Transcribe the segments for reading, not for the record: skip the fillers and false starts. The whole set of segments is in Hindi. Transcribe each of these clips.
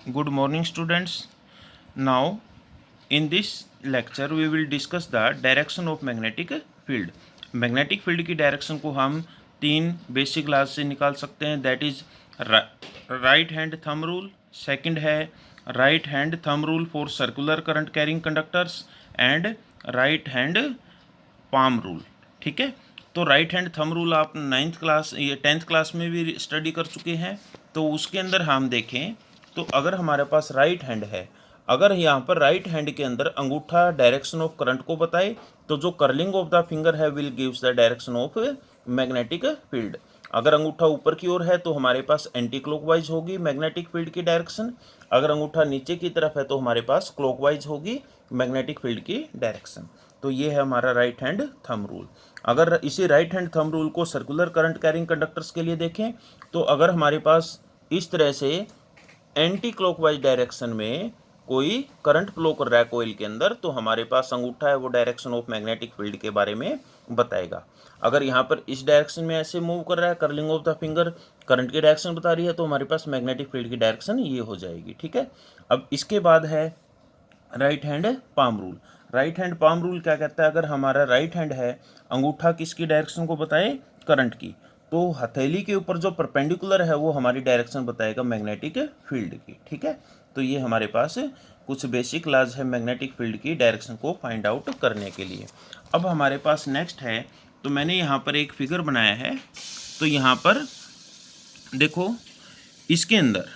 Good morning, students. Now, in this lecture, we will discuss the direction of magnetic field. Magnetic field की डायरेक्शन को हम तीन बेसिक लॉज से निकाल सकते हैं. That is right hand thumb rule. Second है right hand thumb rule for circular current carrying conductors and right hand palm rule. ठीक है. तो राइट हैंड थंब रूल आप 9th क्लास ये 10th क्लास में भी स्टडी कर चुके हैं. तो उसके अंदर हम देखें तो अगर हमारे पास राइट हैंड है, अगर यहाँ पर राइट हैंड के अंदर अंगूठा डायरेक्शन ऑफ करंट को बताए तो जो कर्लिंग ऑफ द फिंगर है will gives the direction of magnetic field. अगर अंगूठा ऊपर की ओर है तो हमारे पास एंटी क्लॉकवाइज होगी मैग्नेटिक फील्ड की डायरेक्शन. अगर अंगूठा नीचे की तरफ है तो हमारे पास क्लॉकवाइज होगी मैग्नेटिक फील्ड की डायरेक्शन. तो ये है हमारा राइट हैंड थंब रूल. अगर इसी राइट हैंड थंब रूल को सर्कुलर करंट कैरिंग कंडक्टर्स के लिए देखें तो अगर हमारे पास इस तरह से एंटी क्लॉकवाइज डायरेक्शन में कोई करंट फ्लो कर रहा है कोइल के अंदर तो हमारे पास अंगूठा है वो डायरेक्शन ऑफ मैग्नेटिक फील्ड के बारे में बताएगा. अगर यहाँ पर इस डायरेक्शन में ऐसे मूव कर रहा है, curling of the finger current की डायरेक्शन बता रही है, तो हमारे पास मैग्नेटिक फील्ड की डायरेक्शन ये हो जाएगी. ठीक है. अब इसके बाद है right hand palm rule. Right hand palm rule क्या कहता है, अगर हमारा राइट हैंड है, अंगूठा किसकी डायरेक्शन को बताए, करंट की, तो हथेली के ऊपर जो परपेंडिकुलर है वो हमारी डायरेक्शन बताएगा मैग्नेटिक फील्ड की. ठीक है. तो ये हमारे पास कुछ बेसिक लॉज है मैग्नेटिक फील्ड की डायरेक्शन को फाइंड आउट करने के लिए. अब हमारे पास नेक्स्ट है, तो मैंने यहाँ पर एक फिगर बनाया है. तो यहाँ पर देखो, इसके अंदर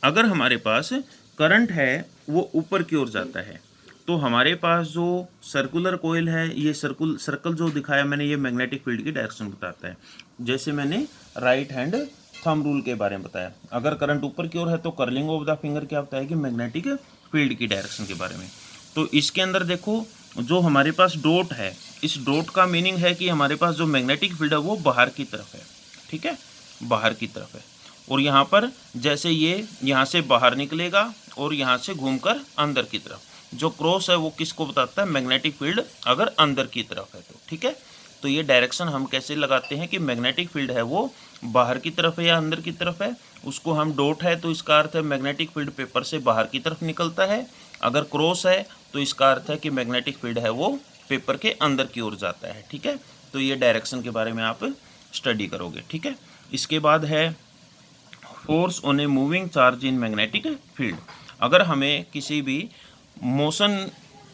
अगर हमारे पास करंट है वो ऊपर की ओर जाता है तो हमारे पास जो सर्कुलर कोयल है, ये सर्कल जो दिखाया मैंने, ये मैग्नेटिक फील्ड की डायरेक्शन बताता है. जैसे मैंने राइट हैंड थंब रूल के बारे में बताया, अगर करंट ऊपर की ओर है तो कर्लिंग ऑफ द फिंगर क्या बताएगी, मैग्नेटिक फील्ड की डायरेक्शन के बारे में. तो इसके अंदर देखो, जो हमारे पास डॉट है, इस डॉट का मीनिंग है कि हमारे पास जो मैग्नेटिक फील्ड है वो बाहर की तरफ है. ठीक है, बाहर की तरफ है. और यहाँ पर जैसे ये यहाँ से बाहर निकलेगा और यहाँ से घूमकर अंदर की तरफ, जो क्रॉस है वो किसको बताता है, मैग्नेटिक फील्ड अगर अंदर की तरफ है तो. ठीक है. तो ये डायरेक्शन हम कैसे लगाते हैं कि मैग्नेटिक फील्ड है वो बाहर की तरफ है या अंदर की तरफ है, उसको हम डॉट है तो इसका अर्थ है मैग्नेटिक फील्ड पेपर से बाहर की तरफ निकलता है. अगर क्रॉस है तो इसका अर्थ है कि मैग्नेटिक फील्ड है वो पेपर के अंदर की ओर जाता है. ठीक है. तो ये डायरेक्शन के बारे में आप स्टडी करोगे. ठीक है. इसके बाद है force on a moving charge in magnetic field. अगर हमें किसी भी मोशन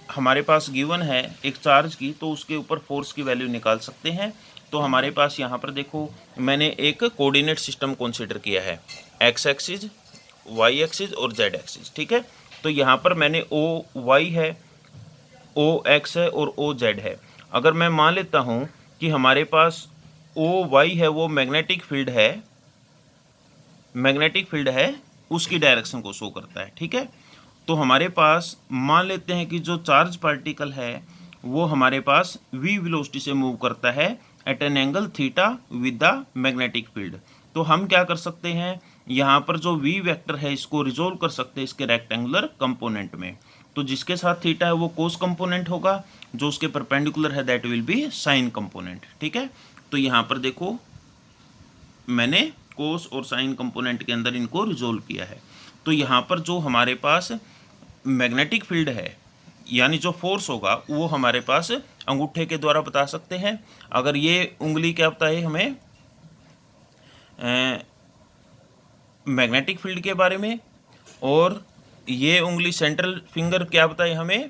हमारे पास गिवन है एक चार्ज की, तो उसके ऊपर फोर्स की वैल्यू निकाल सकते हैं. तो हमारे पास यहाँ पर देखो, मैंने एक कोऑर्डिनेट सिस्टम कंसीडर किया है, एक्स एक्सिस, वाई एक्सिस और जेड एक्सिस. ठीक है. तो यहाँ पर मैंने ओ वाई है, ओ एक्स है और ओ जेड है. अगर मैं मान लेता हूँ कि हमारे पास ओ वाई है वो मैग्नेटिक फील्ड है, उसकी डायरेक्शन को शो करता है. ठीक है. तो हमारे पास मान लेते हैं कि जो चार्ज पार्टिकल है वो हमारे पास v वेलोसिटी से मूव करता है at an angle theta with the magnetic field. तो हम क्या कर सकते हैं, यहाँ पर जो v वेक्टर है इसको रिजोल्व कर सकते हैं इसके रेक्टेंगुलर कंपोनेंट में. तो जिसके साथ थीटा है वो कोस कंपोनेंट होगा, जो उसके परपेंडिकुलर है that will B sign component. ठीक है. तो यहाँ पर देखो, मैंने कोस और साइन कंपोनेंट के अंदर इनको रिजोल्व किया है. तो यहाँ पर जो हमारे पास मैग्नेटिक फील्ड है यानी जो फोर्स होगा वो हमारे पास अंगूठे के द्वारा बता सकते हैं. अगर ये उंगली क्या बताए हमें मैग्नेटिक फील्ड के बारे में, और ये उंगली सेंट्रल फिंगर क्या बताए हमें,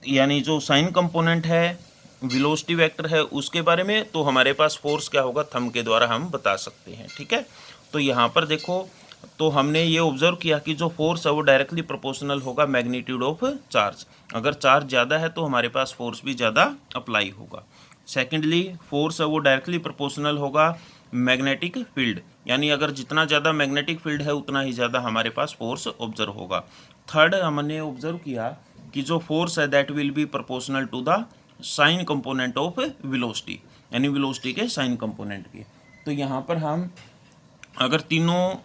यानी जो साइन कंपोनेंट है, वेलोसिटी वेक्टर है, उसके बारे में. तो हमारे पास फोर्स क्या होगा, थंब के द्वारा हम बता सकते हैं. ठीक है. तो यहाँ पर देखो, तो हमने ये ऑब्जर्व किया कि जो फोर्स है वो डायरेक्टली प्रोपोर्शनल होगा मैग्नीट्यूड ऑफ चार्ज. अगर चार्ज ज़्यादा है तो हमारे पास फोर्स भी ज़्यादा अप्लाई होगा. सेकेंडली, फोर्स है वो डायरेक्टली प्रोपोर्शनल होगा मैग्नेटिक फील्ड, यानी अगर जितना ज़्यादा मैग्नेटिक फील्ड है उतना ही ज़्यादा हमारे पास फोर्स ऑब्जर्व होगा. थर्ड, हमने ऑब्जर्व किया कि जो फोर्स है that will be proportional to the sine component of velocity, यानी वेलोसिटी के साइन कंपोनेंट के. तो यहाँ पर हम अगर तीनों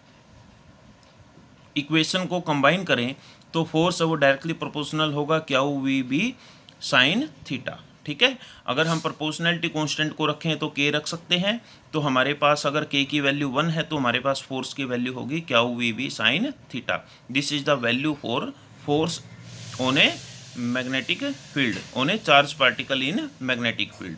इक्वेशन को कंबाइन करें तो फोर्स है वो डायरेक्टली प्रोपोर्शनल होगा क्या, वी बी साइन थीटा. ठीक है। अगर हम प्रोपोर्शनैलिटी कांस्टेंट को रखें तो k रख सकते हैं, तो हमारे पास अगर k की वैल्यू 1 है तो हमारे पास फोर्स की वैल्यू होगी q v B sine theta. This is the value for force on a magnetic field, on a charge particle in magnetic field,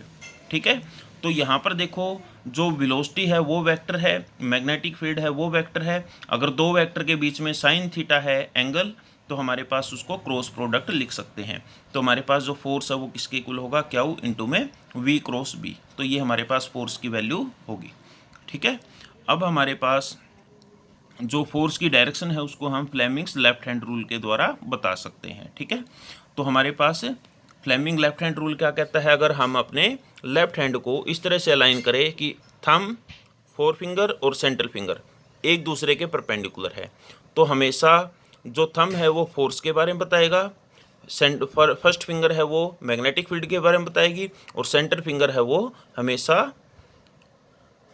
ठीक है। तो यहाँ पर देखो जो वेलोसिटी है वो वेक्टर है, मैग्नेटिक फील्ड है वो वेक्टर है। अगर दो वेक्टर के बीच में साइन थीटा है एंगल, तो हमारे पास उसको क्रॉस प्रोडक्ट लिख सकते हैं। तो हमारे पास जो फोर्स है वो किसके इक्वल होगा, क्यू इंटू में वी क्रॉस बी। तो ये हमारे पास फोर्स की वैल्यू होगी, ठीक है। अब हमारे पास जो फोर्स की डायरेक्शन है उसको हम फ्लेमिंग्स लेफ्ट हैंड रूल के द्वारा बता सकते हैं, ठीक है। तो हमारे पास फ्लेमिंग लेफ्ट हैंड रूल क्या कहता है, अगर हम अपने लेफ्ट हैंड को इस तरह से अलाइन करें कि थंब, फोर फिंगर और सेंट्रल फिंगर एक दूसरे के परपेंडिकुलर है, तो हमेशा जो थंब है वो फोर्स के बारे में बताएगा, फर्स्ट फिंगर है वो मैग्नेटिक फील्ड के बारे में बताएगी, और सेंटर फिंगर है वो हमेशा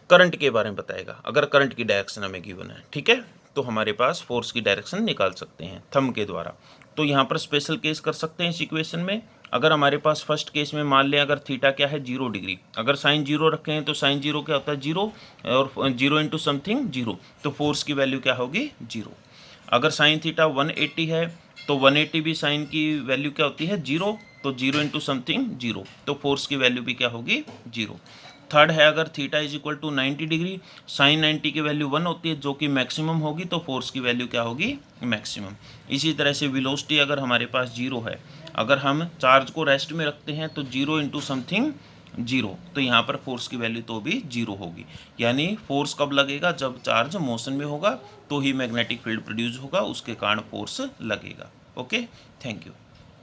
करंट के बारे में बताएगा, अगर करंट की डायरेक्शन हमें गिवन है, ठीक है। तो हमारे पास फोर्स की डायरेक्शन निकाल सकते हैं थंब के द्वारा। तो यहाँ पर स्पेशल केस कर सकते हैं इस इक्वेशन में। अगर हमारे पास फर्स्ट केस में मान लें अगर थीटा क्या है 0 डिग्री, अगर साइन 0 रखे हैं तो साइन 0 क्या होता है 0, और 0 इंटू समथिंग 0, तो फोर्स की वैल्यू क्या होगी 0। अगर साइन थीटा 180 है तो 180 भी साइन की वैल्यू क्या होती है 0, तो 0 इंटू समथिंग 0, तो फोर्स की वैल्यू भी क्या होगी 0। थर्ड है अगर theta is equal to 90 degree, sine 90 की वैल्यू 1 होती है जो कि मैक्सिमम होगी, तो फोर्स की वैल्यू क्या होगी मैक्सिमम। इसी तरह से वेलोसिटी अगर हमारे पास 0 है, अगर हम चार्ज को रेस्ट में रखते हैं तो 0 इंटू समथिंग 0, तो यहाँ पर फोर्स की वैल्यू तो भी 0 होगी। यानी फोर्स कब लगेगा, जब चार्ज मोशन में होगा तो ही मैग्नेटिक फील्ड प्रोड्यूस होगा, उसके कारण फोर्स लगेगा। Okay, thank you.